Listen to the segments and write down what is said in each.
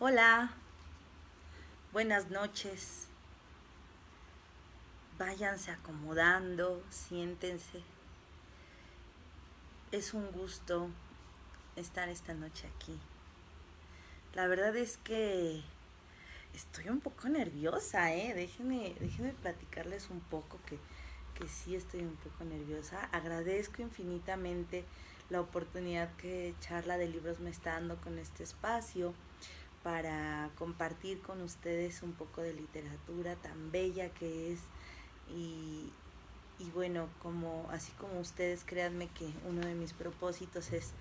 Hola, buenas noches. Váyanse acomodando, siéntense. Es un gusto estar esta noche aquí. La verdad es que estoy un poco nerviosa, ¿eh? Déjenme platicarles un poco que sí estoy un poco nerviosa. Agradezco infinitamente la oportunidad que Charla de Libros me está dando con este espacio para compartir con ustedes un poco de literatura tan bella que es y, y bueno, así como ustedes, créanme que uno de mis propósitos es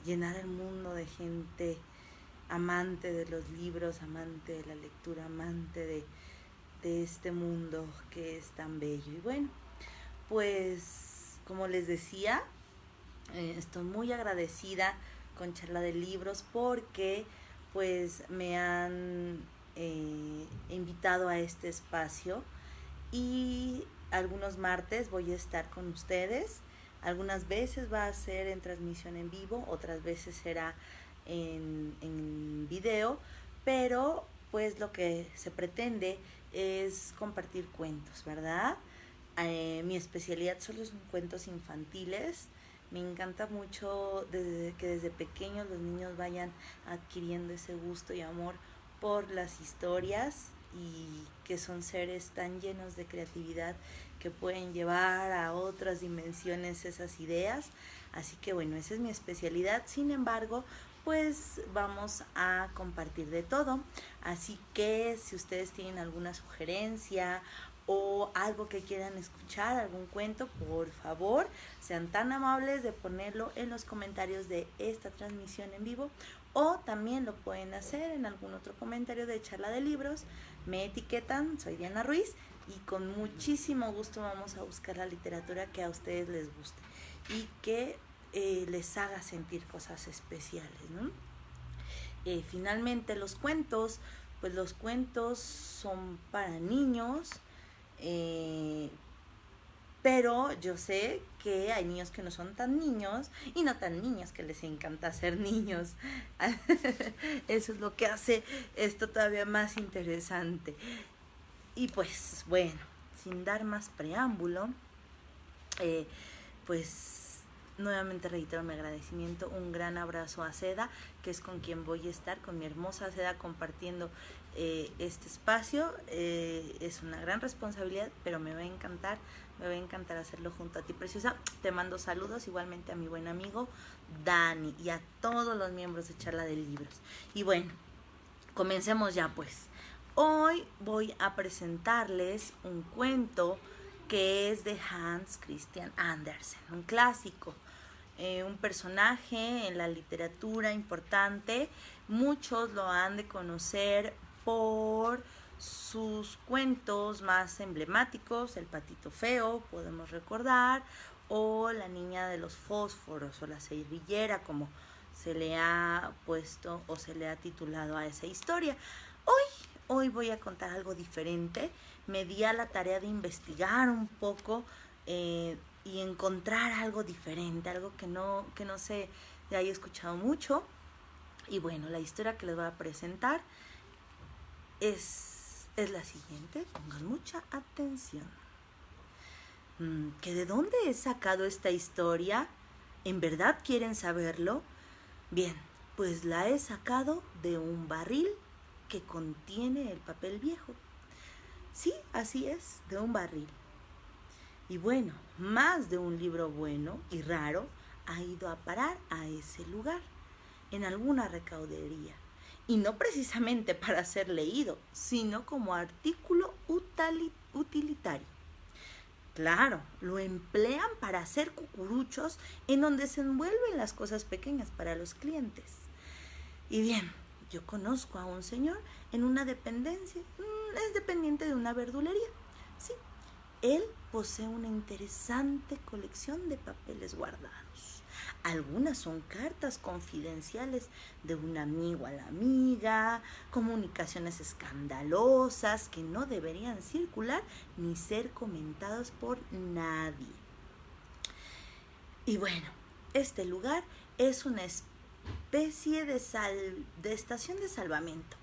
llenar el mundo de gente amante de los libros, amante de la lectura, amante de este mundo que es tan bello. Y bueno, pues como les decía, estoy muy agradecida con Charla de Libros porque pues me han invitado a este espacio y algunos martes voy a estar con ustedes. Algunas veces va a ser en transmisión en vivo, otras veces será en video, pero pues lo que se pretende es compartir cuentos, ¿verdad? Mi especialidad son los cuentos infantiles. Me encanta mucho que desde pequeños los niños vayan adquiriendo ese gusto y amor por las historias y que son seres tan llenos de creatividad que pueden llevar a otras dimensiones esas ideas. Así que bueno, esa es mi especialidad. Sin embargo, pues vamos a compartir de todo. Así que si ustedes tienen alguna sugerencia o algo que quieran escuchar, algún cuento, por favor, sean tan amables de ponerlo en los comentarios de esta transmisión en vivo o también lo pueden hacer en algún otro comentario de Charla de Libros. Me etiquetan, soy Diana Ruiz y con muchísimo gusto vamos a buscar la literatura que a ustedes les guste y que les haga sentir cosas especiales, ¿no? Finalmente los cuentos, pues los cuentos son para niños, pero yo sé que hay niños que no son tan niños y no tan niños que les encanta ser niños. Eso es lo que hace esto todavía más interesante. Y pues bueno, sin dar más preámbulo, pues nuevamente reitero mi agradecimiento, un gran abrazo a Seda, que es con quien voy a estar, con mi hermosa Seda compartiendo este espacio. Es una gran responsabilidad, pero me va a encantar hacerlo junto a ti, preciosa. Te mando saludos igualmente a mi buen amigo Dani y a todos los miembros de Charla de Libros. Y bueno, comencemos ya pues. Hoy voy a presentarles un cuento que es de Hans Christian Andersen, un clásico, un personaje en la literatura importante. Muchos lo han de conocer por sus cuentos más emblemáticos, El patito feo, podemos recordar, o La niña de los fósforos, o La cerillera, como se le ha puesto o se le ha titulado a esa historia. Hoy voy a contar algo diferente. Me di a la tarea de investigar un poco y encontrar algo diferente, algo que no se haya escuchado mucho. Y bueno, la historia que les voy a presentar es la siguiente. Pongan mucha atención. ¿Que de dónde he sacado esta historia? ¿En verdad quieren saberlo? Bien, pues la he sacado de un barril que contiene el papel viejo. Sí, así es, de un barril. Y bueno, más de un libro bueno y raro ha ido a parar a ese lugar, en alguna recaudería. Y no precisamente para ser leído, sino como artículo utilitario. Claro, lo emplean para hacer cucuruchos en donde se envuelven las cosas pequeñas para los clientes. Y bien, yo conozco a un señor en una dependencia, es dependiente de una verdulería. Sí, él posee una interesante colección de papeles guardados. Algunas son cartas confidenciales de un amigo a la amiga, comunicaciones escandalosas que no deberían circular ni ser comentadas por nadie. Y bueno, este lugar es una especie especie de estación de salvamento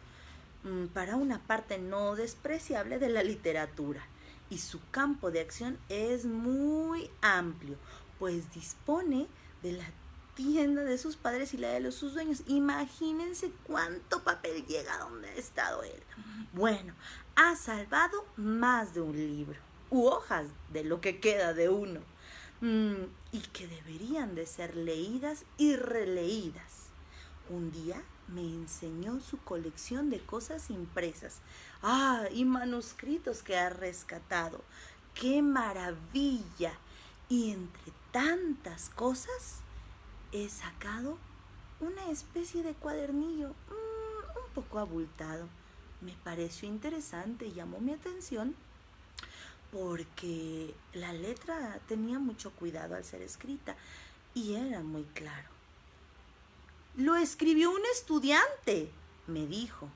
para una parte no despreciable de la literatura, y su campo de acción es muy amplio, pues dispone de la tienda de sus padres y la de sus dueños. Imagínense cuánto papel llega a donde ha estado él. Bueno, ha salvado más de un libro, u hojas de lo que queda de uno, y que deberían de ser leídas y releídas. Un día me enseñó su colección de cosas impresas, y manuscritos que ha rescatado. ¡Qué maravilla! Y entre tantas cosas he sacado una especie de cuadernillo un poco abultado. Me pareció interesante y llamó mi atención porque la letra tenía mucho cuidado al ser escrita y era muy claro. Lo escribió un estudiante, me dijo.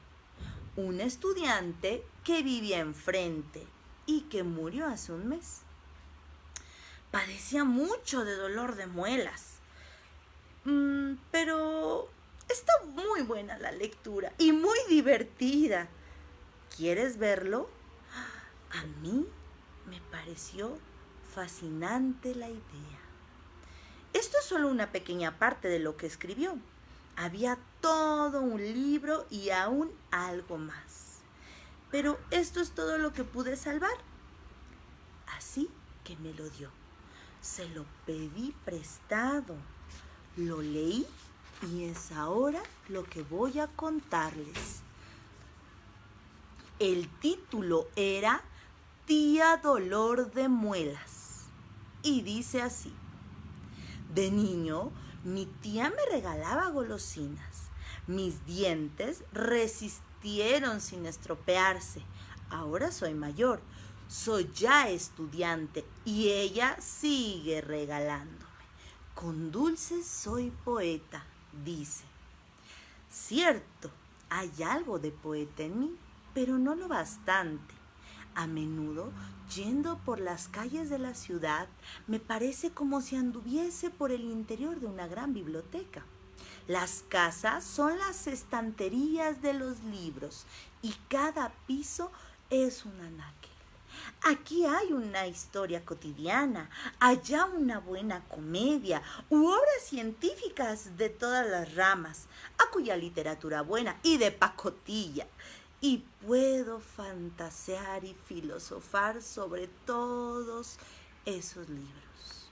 Un estudiante que vivía enfrente y que murió hace un mes. Padecía mucho de dolor de muelas. Pero está muy buena la lectura y muy divertida. ¿Quieres verlo? A mí me pareció fascinante la idea. Esto es solo una pequeña parte de lo que escribió. Había todo un libro y aún algo más. Pero esto es todo lo que pude salvar. Así que me lo dio. Se lo pedí prestado. Lo leí y es ahora lo que voy a contarles. El título era Tía Dolor de Muelas y dice así: de niño, mi tía me regalaba golosinas. Mis dientes resistieron sin estropearse. Ahora soy mayor, soy ya estudiante y ella sigue regalándome. Con dulces soy poeta, dice. Cierto, hay algo de poeta en mí, pero no lo bastante. A menudo, yendo por las calles de la ciudad, me parece como si anduviese por el interior de una gran biblioteca. Las casas son las estanterías de los libros y cada piso es un anaquel. Aquí hay una historia cotidiana, allá una buena comedia u obras científicas de todas las ramas, acullá literatura buena y de pacotilla. Y puedo fantasear y filosofar sobre todos esos libros.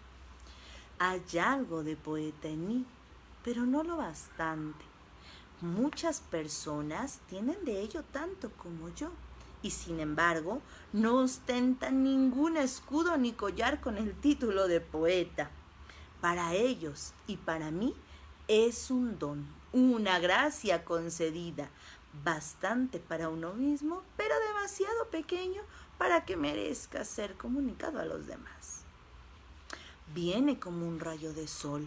Hay algo de poeta en mí, pero no lo bastante. Muchas personas tienen de ello tanto como yo, y sin embargo no ostentan ningún escudo ni collar con el título de poeta. Para ellos y para mí es un don, una gracia concedida, bastante para uno mismo, pero demasiado pequeño para que merezca ser comunicado a los demás. Viene como un rayo de sol,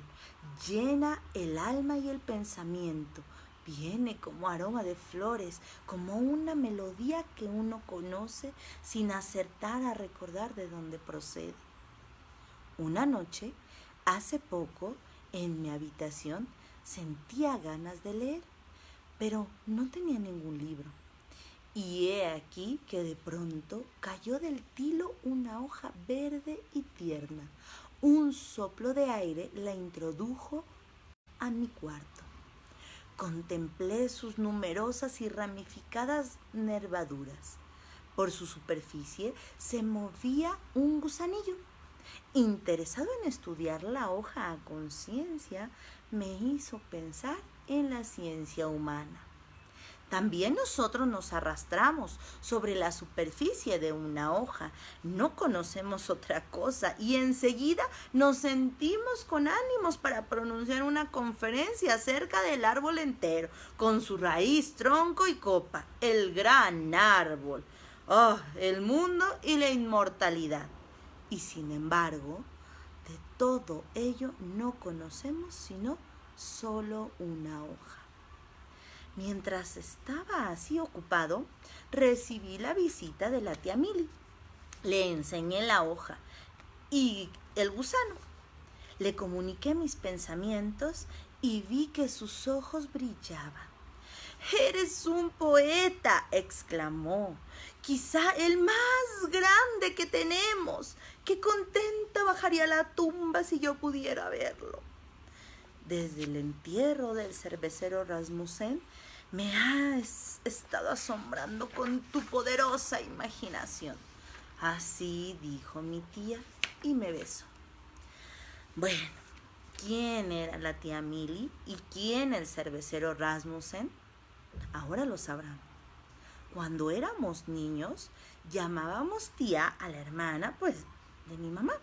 llena el alma y el pensamiento, viene como aroma de flores, como una melodía que uno conoce sin acertar a recordar de dónde procede. Una noche, hace poco, en mi habitación, sentía ganas de leer, pero no tenía ningún libro. Y he aquí que de pronto cayó del tilo una hoja verde y tierna. Un soplo de aire la introdujo a mi cuarto. Contemplé sus numerosas y ramificadas nervaduras. Por su superficie se movía un gusanillo. Interesado en estudiar la hoja a conciencia, me hizo pensar en la ciencia humana. También nosotros nos arrastramos sobre la superficie de una hoja, no conocemos otra cosa y enseguida nos sentimos con ánimos para pronunciar una conferencia acerca del árbol entero, con su raíz, tronco y copa, el gran árbol, el mundo y la inmortalidad. Y sin embargo, de todo ello no conocemos sino solo una hoja. Mientras estaba así ocupado, recibí la visita de la tía Mili. Le enseñé la hoja y el gusano. Le comuniqué mis pensamientos y vi que sus ojos brillaban. «¡Eres un poeta!», exclamó. «Quizá el más grande que tenemos. Qué contenta bajaría a la tumba si yo pudiera verlo». Desde el entierro del cervecero Rasmussen me has estado asombrando con tu poderosa imaginación. Así dijo mi tía y me besó. Bueno, ¿quién era la tía Milly y quién el cervecero Rasmussen? Ahora lo sabrán. Cuando éramos niños, llamábamos tía a la hermana, de mi mamá.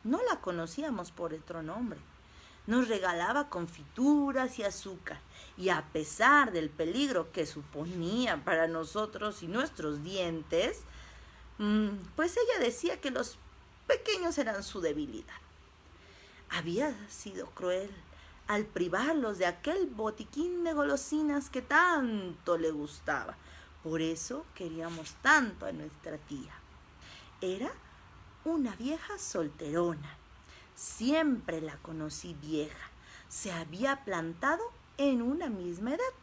No la conocíamos por otro nombre. Nos regalaba confituras y azúcar, y a pesar del peligro que suponía para nosotros y nuestros dientes, pues ella decía que los pequeños eran su debilidad. Había sido cruel al privarlos de aquel botiquín de golosinas que tanto le gustaba. Por eso queríamos tanto a nuestra tía. Era una vieja solterona. Siempre la conocí vieja. Se había plantado en una misma edad.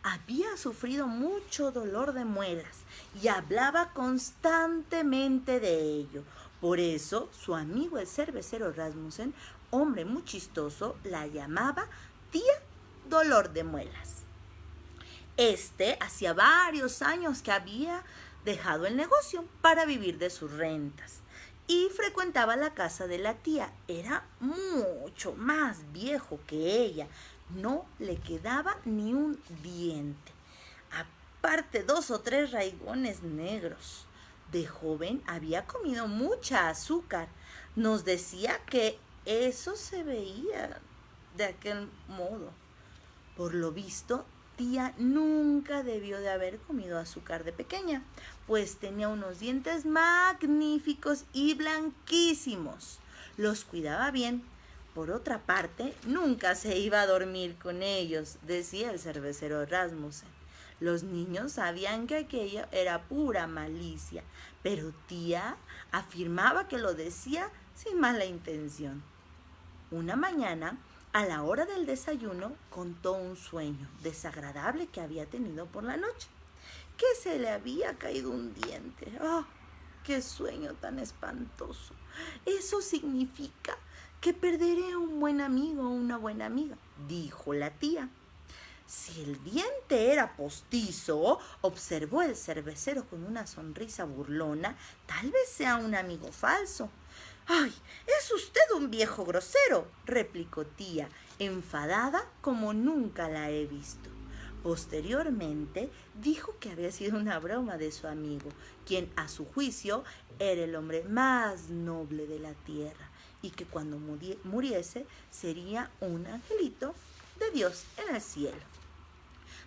Había sufrido mucho dolor de muelas y hablaba constantemente de ello. Por eso su amigo el cervecero Rasmussen, hombre muy chistoso, la llamaba tía Dolor de Muelas. Hacía varios años que había dejado el negocio para vivir de sus rentas y frecuentaba la casa de la tía. Era mucho más viejo que ella. No le quedaba ni un diente. Aparte 2 o 3 raigones negros. De joven había comido mucha azúcar. Nos decía que eso se veía de aquel modo. Por lo visto, tía nunca debió de haber comido azúcar de pequeña, pues tenía unos dientes magníficos y blanquísimos. Los cuidaba bien. Por otra parte, nunca se iba a dormir con ellos, decía el cervecero Rasmussen. Los niños sabían que aquello era pura malicia, pero tía afirmaba que lo decía sin mala intención. Una mañana, a la hora del desayuno, contó un sueño desagradable que había tenido por la noche, que se le había caído un diente. ¡Oh, qué sueño tan espantoso! Eso significa que perderé un buen amigo o una buena amiga, dijo la tía. Si el diente era postizo, observó el cervecero con una sonrisa burlona, tal vez sea un amigo falso. ¡Ay, es usted un viejo grosero!, replicó tía, enfadada como nunca la he visto. Posteriormente, dijo que había sido una broma de su amigo, quien a su juicio era el hombre más noble de la tierra, y que cuando muriese sería un angelito de Dios en el cielo.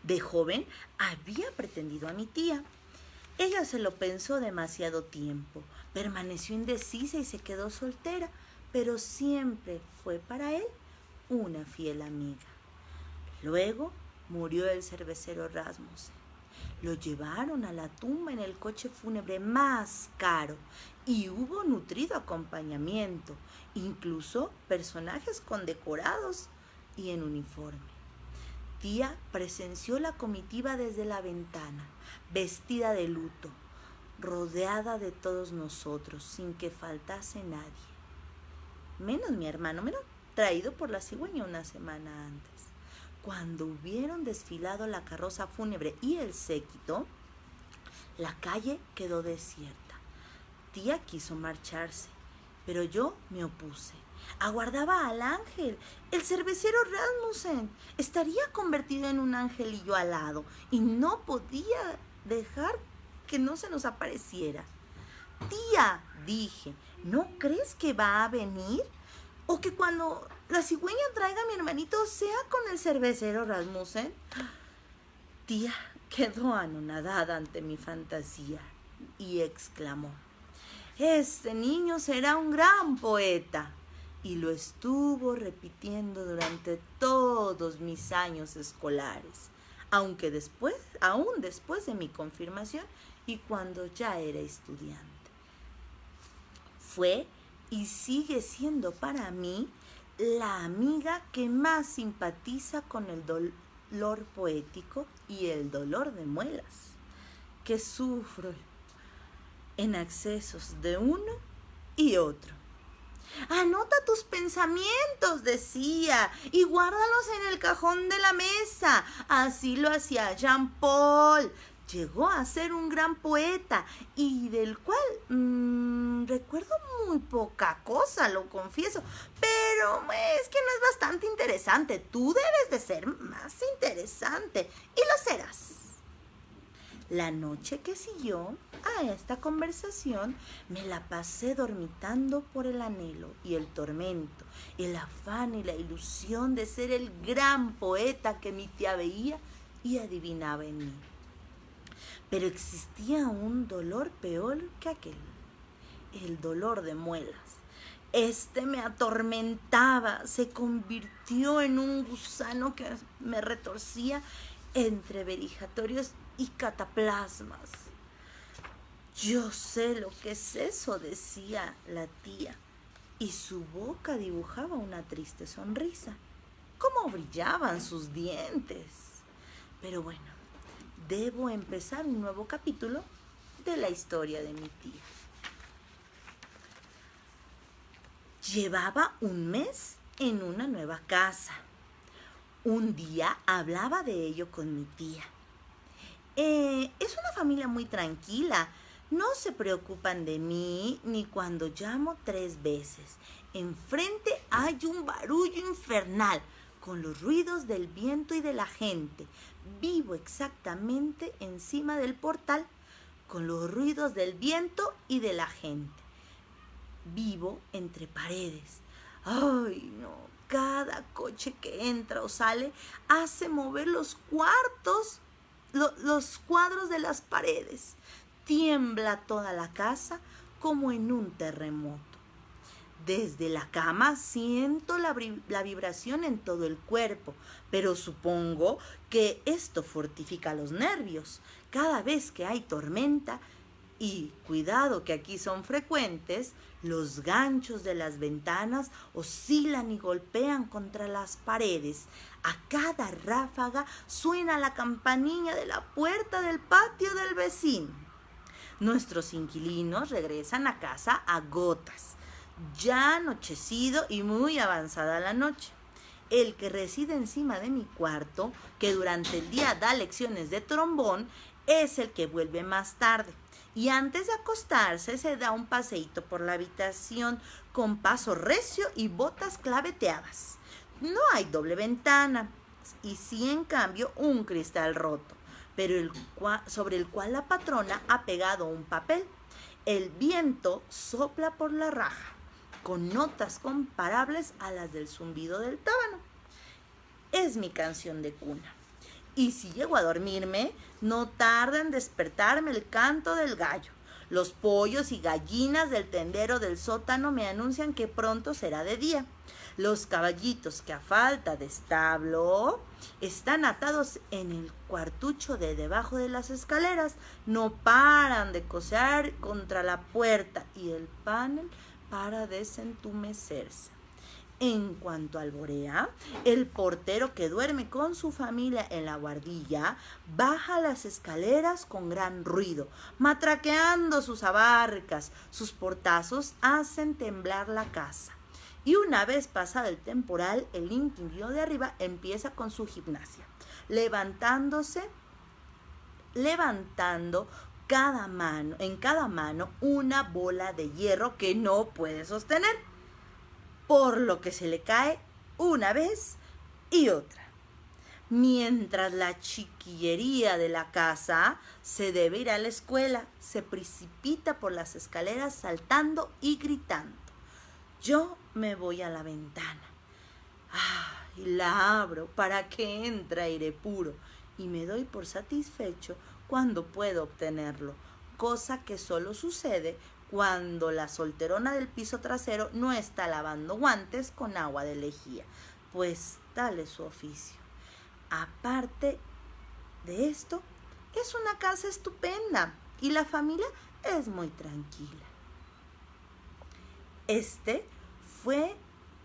De joven había pretendido a mi tía. Ella se lo pensó demasiado tiempo, permaneció indecisa y se quedó soltera, pero siempre fue para él una fiel amiga. Luego murió el cervecero Rasmussen. Lo llevaron a la tumba en el coche fúnebre más caro y hubo nutrido acompañamiento, incluso personajes condecorados y en uniforme. Tía presenció la comitiva desde la ventana, vestida de luto, rodeada de todos nosotros, sin que faltase nadie. Menos mi hermano menor, traído por la cigüeña una semana antes. Cuando hubieron desfilado la carroza fúnebre y el séquito, la calle quedó desierta. Tía quiso marcharse, pero yo me opuse. Aguardaba al ángel, el cervecero Rasmussen. Estaría convertido en un angelillo alado y no podía dejar que no se nos apareciera. Tía, dije, ¿no crees que va a venir? ¿O que cuando la cigüeña traiga a mi hermanito sea con el cervecero Rasmussen? Tía quedó anonadada ante mi fantasía y exclamó: «Este niño será un gran poeta». Y lo estuvo repitiendo durante todos mis años escolares, aún después de mi confirmación y cuando ya era estudiante. Fue y sigue siendo para mí la amiga que más simpatiza con el dolor poético y el dolor de muelas, que sufro en accesos de uno y otro. Anota tus pensamientos, decía, y guárdalos en el cajón de la mesa. Así lo hacía Jean Paul. Llegó a ser un gran poeta y del cual recuerdo muy poca cosa, lo confieso. Pero es que no es bastante interesante. Tú debes de ser más interesante y lo serás. La noche que siguió a esta conversación me la pasé dormitando por el anhelo y el tormento, el afán y la ilusión de ser el gran poeta que mi tía veía y adivinaba en mí. Pero existía un dolor peor que aquel, el dolor de muelas. Este me atormentaba, se convirtió en un gusano que me retorcía entre verijatorios y cataplasmas. Yo sé lo que es eso, decía la tía, y su boca dibujaba una triste sonrisa. Cómo brillaban sus dientes. Pero bueno, debo empezar un nuevo capítulo de la historia de mi tía. Llevaba un mes en una nueva casa. Un día hablaba de ello con mi tía. Es una familia muy tranquila. No se preocupan de mí ni cuando llamo 3 veces. Enfrente hay un barullo infernal con los ruidos del viento y de la gente. Vivo exactamente encima del portal con los ruidos del viento y de la gente. Vivo entre paredes. Ay, no. Cada coche que entra o sale hace mover los cuadros de las paredes. Tiembla toda la casa como en un terremoto. Desde la cama siento la vibración en todo el cuerpo, pero supongo que esto fortifica los nervios. Cada vez que hay tormenta, y cuidado que aquí son frecuentes, los ganchos de las ventanas oscilan y golpean contra las paredes. A cada ráfaga suena la campanilla de la puerta del patio del vecino. Nuestros inquilinos regresan a casa a gotas, ya anochecido y muy avanzada la noche. El que reside encima de mi cuarto, que durante el día da lecciones de trombón, es el que vuelve más tarde. Y antes de acostarse se da un paseíto por la habitación con paso recio y botas claveteadas. No hay doble ventana y sí en cambio un cristal roto, pero sobre el cual la patrona ha pegado un papel. El viento sopla por la raja con notas comparables a las del zumbido del tábano. Es mi canción de cuna. Y si llego a dormirme, no tarda en despertarme el canto del gallo. Los pollos y gallinas del tendero del sótano me anuncian que pronto será de día. Los caballitos que a falta de establo están atados en el cuartucho de debajo de las escaleras. No paran de coser contra la puerta y el panel para desentumecerse. En cuanto alborea, el portero que duerme con su familia en la guardilla baja las escaleras con gran ruido, matraqueando sus abarcas. Sus portazos hacen temblar la casa. Y una vez pasado el temporal, el inquilino de arriba empieza con su gimnasia, levantando en cada mano una bola de hierro que no puede sostener, por lo que se le cae una vez y otra. Mientras la chiquillería de la casa se debe ir a la escuela, se precipita por las escaleras saltando y gritando. Yo me voy a la ventana. Y la abro para que entre aire puro y me doy por satisfecho cuando puedo obtenerlo, cosa que solo sucede cuando la solterona del piso trasero no está lavando guantes con agua de lejía, pues tal es su oficio. Aparte de esto, es una casa estupenda y la familia es muy tranquila. Este fue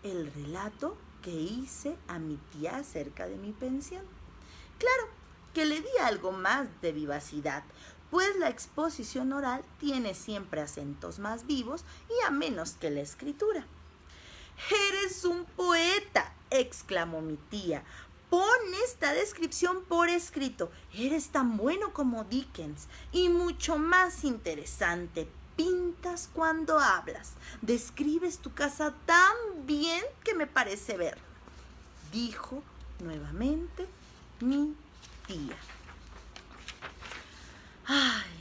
el relato que hice a mi tía acerca de mi pensión. Claro que le di algo más de vivacidad, pues la exposición oral tiene siempre acentos más vivos y amenos que la escritura. «¡Eres un poeta!», exclamó mi tía. «Pon esta descripción por escrito. Eres tan bueno como Dickens y mucho más interesante. Pintas cuando hablas. Describes tu casa tan bien que me parece ver», dijo nuevamente mi tía. Ay,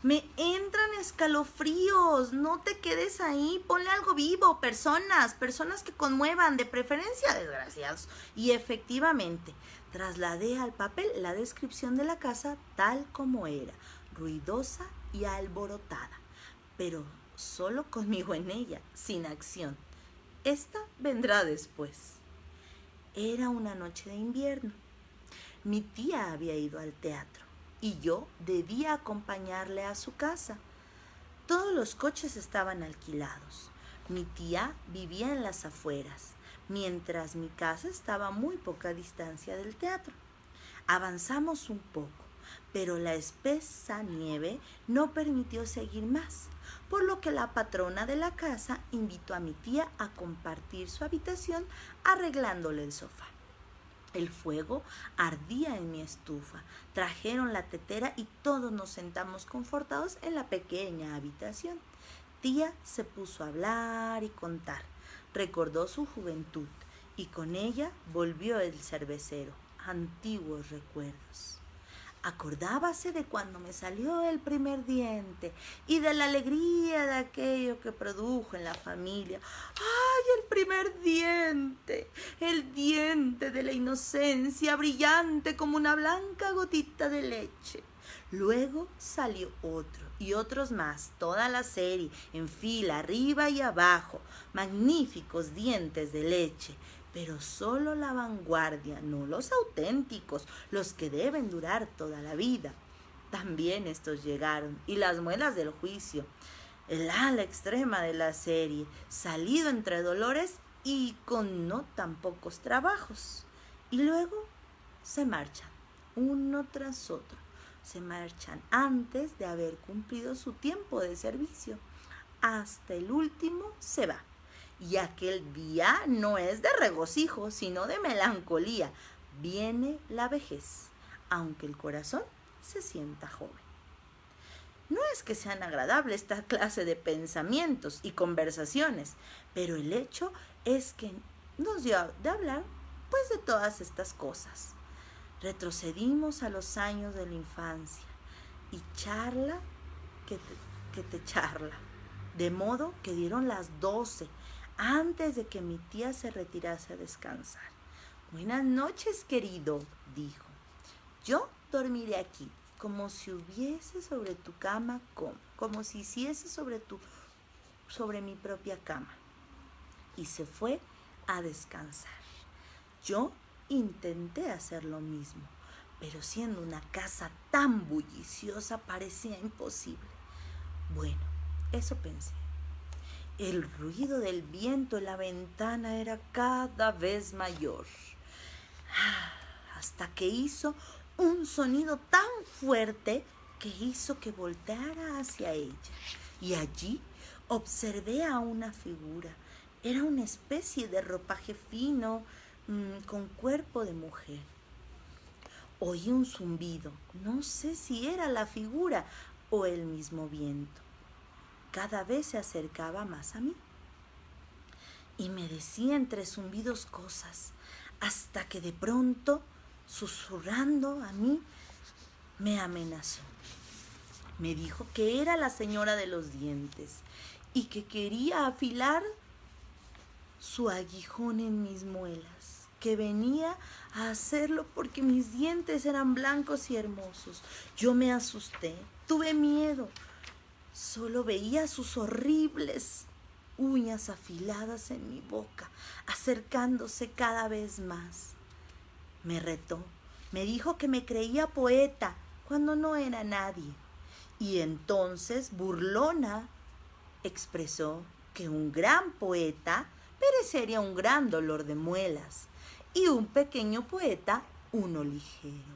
me entran escalofríos. No te quedes ahí. Ponle algo vivo. Personas que conmuevan, de preferencia desgraciados. Y efectivamente, trasladé al papel la descripción de la casa tal como era, ruidosa y alborotada, pero solo conmigo en ella, sin acción. Esta vendrá después. Era una noche de invierno. Mi tía había ido al teatro y yo debía acompañarle a su casa. Todos los coches estaban alquilados. Mi tía vivía en las afueras, mientras mi casa estaba a muy poca distancia del teatro. Avanzamos un poco, pero la espesa nieve no permitió seguir más, por lo que la patrona de la casa invitó a mi tía a compartir su habitación arreglándole el sofá. El fuego ardía en mi estufa. Trajeron la tetera y todos nos sentamos confortados en la pequeña habitación. Tía se puso a hablar y contar. Recordó su juventud y con ella volvió el cervecero. Antiguos recuerdos. Acordábase de cuando me salió el primer diente y de la alegría de aquello que produjo en la familia. ¡Ay, el primer diente! El diente de la inocencia, brillante como una blanca gotita de leche. Luego salió otro y otros más, toda la serie, en fila, arriba y abajo, magníficos dientes de leche. Pero solo la vanguardia, no los auténticos, los que deben durar toda la vida. También estos llegaron, y las muelas del juicio, el ala extrema de la serie, salido entre dolores y con no tan pocos trabajos. Y luego se marchan, uno tras otro. Se marchan antes de haber cumplido su tiempo de servicio. Hasta el último se va. Y aquel día no es de regocijo, sino de melancolía. Viene la vejez, aunque el corazón se sienta joven. No es que sean agradables esta clase de pensamientos y conversaciones, pero el hecho es que nos dio de hablar pues de todas estas cosas. Retrocedimos a los años de la infancia y charla que te charla, de modo que dieron las 12 antes de que mi tía se retirase a descansar. «Buenas noches, querido», dijo. «Yo dormiré aquí, como si hubiese sobre tu cama, como si hiciese sobre mi propia cama». Y se fue a descansar. Yo intenté hacer lo mismo, pero siendo una casa tan bulliciosa parecía imposible. Bueno, eso pensé. El ruido del viento en la ventana era cada vez mayor, hasta que hizo un sonido tan fuerte que hizo que volteara hacia ella. Y allí observé a una figura. Era una especie de ropaje fino, con cuerpo de mujer. Oí un zumbido. No sé si era la figura o el mismo viento. Cada vez se acercaba más a mí y me decía entre zumbidos cosas, hasta que de pronto, susurrando a mí, me amenazó. Me dijo que era la señora de los dientes y que quería afilar su aguijón en mis muelas, que venía a hacerlo porque mis dientes eran blancos y hermosos. Yo me asusté, tuve miedo. Solo veía sus horribles uñas afiladas en mi boca, acercándose cada vez más. Me retó, me dijo que me creía poeta cuando no era nadie. Y entonces, burlona, expresó que un gran poeta merecería un gran dolor de muelas y un pequeño poeta uno ligero.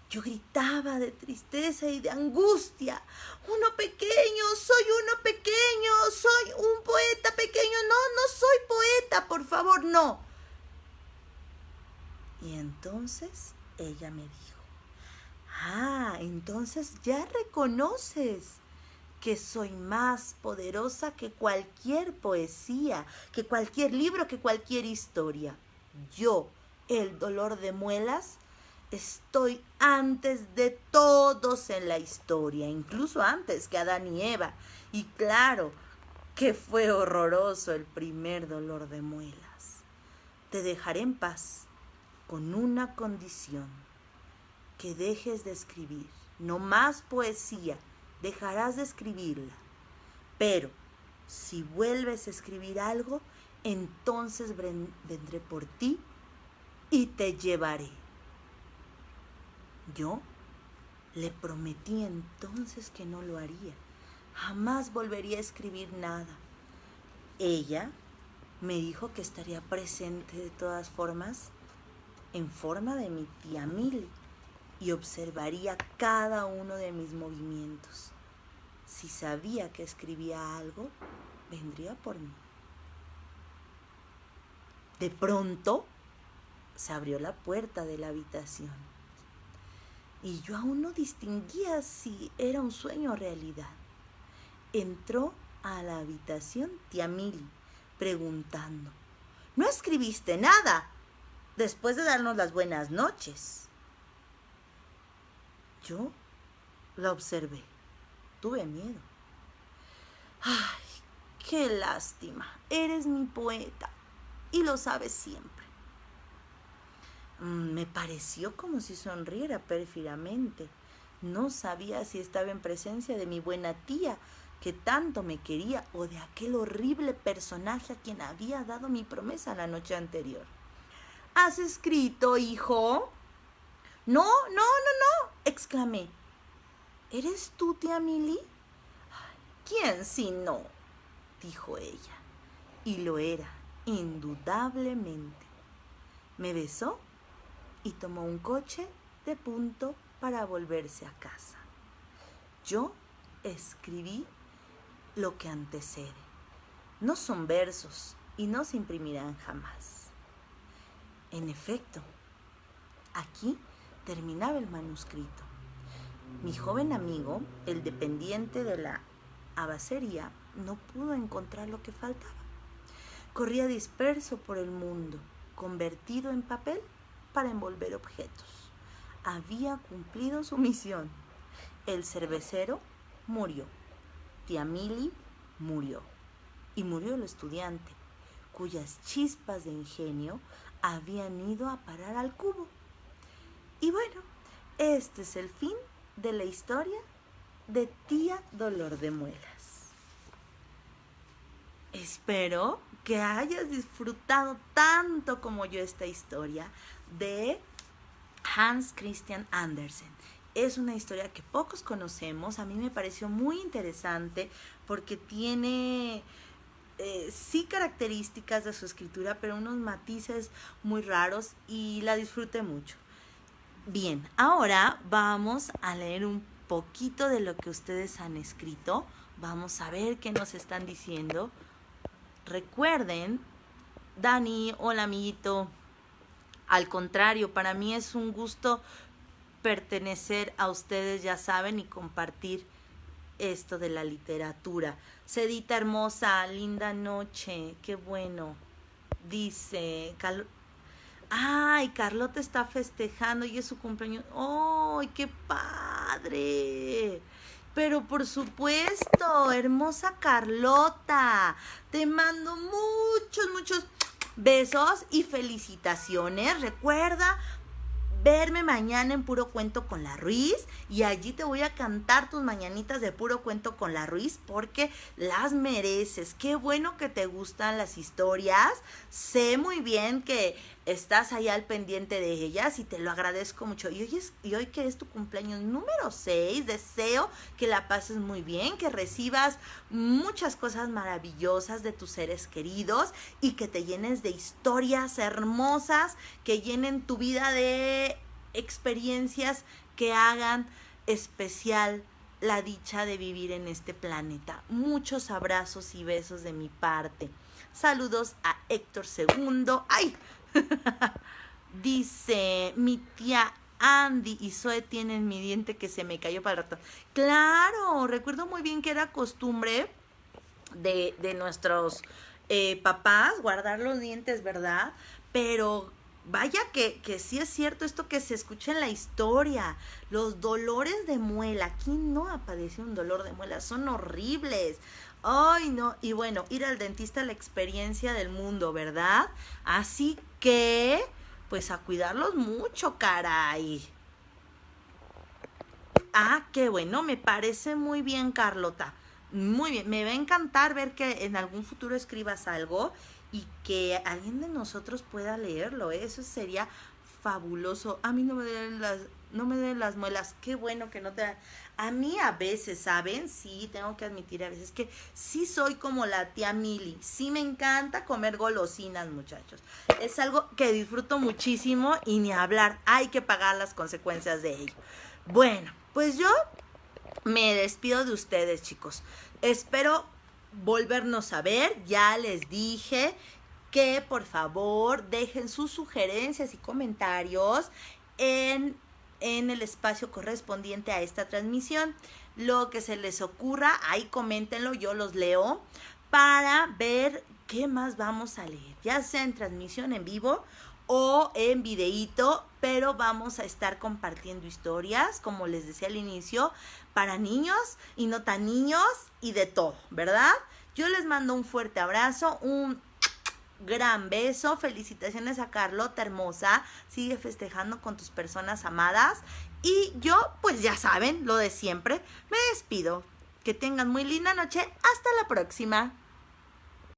Yo gritaba de tristeza y de angustia. Uno pequeño, soy uno pequeño, soy un poeta pequeño. No, no soy poeta, por favor, no. Y entonces ella me dijo, entonces ya reconoces que soy más poderosa que cualquier poesía, que cualquier libro, que cualquier historia. Yo, el dolor de muelas, estoy antes de todos en la historia, incluso antes que Adán y Eva. Y claro que fue horroroso el primer dolor de muelas. Te dejaré en paz con una condición, que dejes de escribir. No más poesía, dejarás de escribirla. Pero si vuelves a escribir algo, entonces vendré por ti y te llevaré. Yo le prometí entonces que no lo haría. Jamás volvería a escribir nada. Ella me dijo que estaría presente de todas formas, en forma de mi tía Mili, y observaría cada uno de mis movimientos. Si sabía que escribía algo, vendría por mí. De pronto, se abrió la puerta de la habitación. Y yo aún no distinguía si era un sueño o realidad. Entró a la habitación tía Mili, preguntando, ¿no escribiste nada después de darnos las buenas noches? Yo la observé. Tuve miedo. ¡Ay, qué lástima! Eres mi poeta y lo sabes siempre. Me pareció como si sonriera pérfidamente. No sabía si estaba en presencia de mi buena tía, que tanto me quería, o de aquel horrible personaje a quien había dado mi promesa la noche anterior. ¿Has escrito, hijo? No, exclamé. ¿Eres tú, tía Mili? ¿Quién si no? Dijo ella. Y lo era, indudablemente. Me besó y tomó un coche de punto para volverse a casa. Yo escribí lo que antecede. No son versos y no se imprimirán jamás. En efecto, aquí terminaba el manuscrito. Mi joven amigo, el dependiente de la abacería, no pudo encontrar lo que faltaba. Corría disperso por el mundo, convertido en papel para envolver objetos. Había cumplido su misión. El cervecero murió. Tía Mili murió. Y murió el estudiante, cuyas chispas de ingenio habían ido a parar al cubo. Y bueno, este es el fin de la historia de Tía Dolor de Muelas. Espero que hayas disfrutado tanto como yo esta historia de Hans Christian Andersen. Es una historia que pocos conocemos. A mí me pareció muy interesante porque tiene sí características de su escritura, pero unos matices muy raros, y la disfruté mucho. Bien, ahora vamos a leer un poquito de lo que ustedes han escrito. Vamos a ver qué nos están diciendo. Recuerden, Dani, hola amiguito. Al contrario, para mí es un gusto pertenecer a ustedes, ya saben, y compartir esto de la literatura. Cedita hermosa, linda noche, qué bueno. Dice, Carlota está festejando y es su cumpleaños. ¡Ay, qué padre! Pero por supuesto, hermosa Carlota, te mando muchos besos y felicitaciones. Recuerda verme mañana en Puro Cuento con la Ruiz, y allí te voy a cantar tus mañanitas de Puro Cuento con la Ruiz, porque las mereces. Qué bueno que te gustan las historias. Sé muy bien que estás ahí al pendiente de ellas y te lo agradezco mucho. Y hoy que es tu cumpleaños número 6, deseo que la pases muy bien, que recibas muchas cosas maravillosas de tus seres queridos y que te llenes de historias hermosas, que llenen tu vida de experiencias que hagan especial la dicha de vivir en este planeta. Muchos abrazos y besos de mi parte. Saludos a Héctor II. ¡Ay! Dice, mi tía Andy y Zoe tienen mi diente que se me cayó para el rato. Claro, recuerdo muy bien que era costumbre de nuestros papás guardar los dientes, ¿verdad? Pero vaya que sí es cierto esto que se escucha en la historia. Los dolores de muela. ¿Quién no ha padecido un dolor de muela? Son horribles. Ay, no. Y bueno, ir al dentista es la experiencia del mundo, ¿verdad? Así que, pues a cuidarlos mucho, caray. Ah, qué bueno, me parece muy bien, Carlota. Muy bien, me va a encantar ver que en algún futuro escribas algo y que alguien de nosotros pueda leerlo, ¿eh? Eso sería fabuloso. A mí no me den las muelas. Qué bueno que no te dan. A mí a veces, ¿saben? Sí, tengo que admitir a veces que sí soy como la tía Mili. Sí me encanta comer golosinas, muchachos. Es algo que disfruto muchísimo y ni hablar. Hay que pagar las consecuencias de ello. Bueno, pues yo me despido de ustedes, chicos. Espero volvernos a ver. Ya les dije que por favor dejen sus sugerencias y comentarios en el espacio correspondiente a esta transmisión. Lo que se les ocurra, ahí coméntenlo, yo los leo para ver qué más vamos a leer, ya sea en transmisión en vivo o en videíto, pero vamos a estar compartiendo historias, como les decía al inicio, para niños y no tan niños y de todo, ¿verdad? Yo les mando un fuerte abrazo, un gran beso, felicitaciones a Carlota hermosa, sigue festejando con tus personas amadas y yo, pues ya saben, lo de siempre, me despido. Que tengan muy linda noche, hasta la próxima.